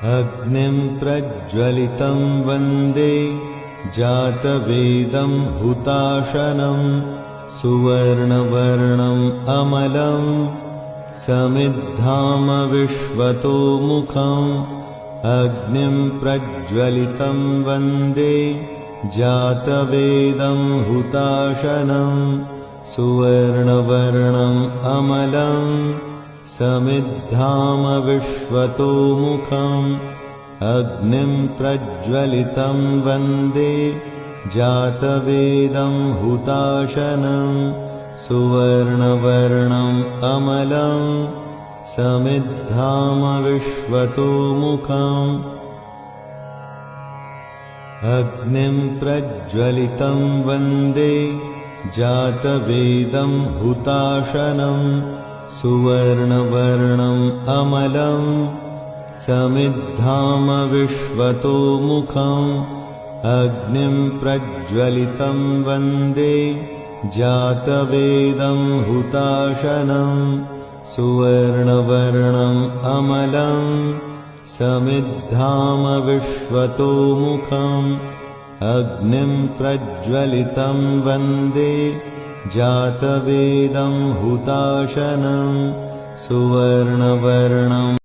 अग्निं प्रज्वलितं वन्दे जातवेदं हुताशनं सुवर्णवर्णम् अमलं समिद्धामविश्वतोमुखम् अग्निं प्रज्वलितं वन्दे जातवेदं हुताशनं सुवर्णवर्णम् अमलं समिद्धामविश्वतोमुखम् अग्निं प्रज्वलितं वन्दे जातवेदं हुताशनं सुवर्णवर्णम् अमलं समिद्धामविश्वतोमुखम् अग्निं प्रज्वलितं वन्दे जातवेदं हुताशनं सुवर्णवर्णम् अमलं समिद्धामविश्वतोमुखम् अग्निं प्रज्वलितं वन्दे जातवेदं हुताशनं सुवर्णवर्णम् अमलं समिद्धामविश्वतोमुखम् अग्निं प्रज्वलितं वन्दे जातवेदं हुताशनं सुवर्णवर्णम्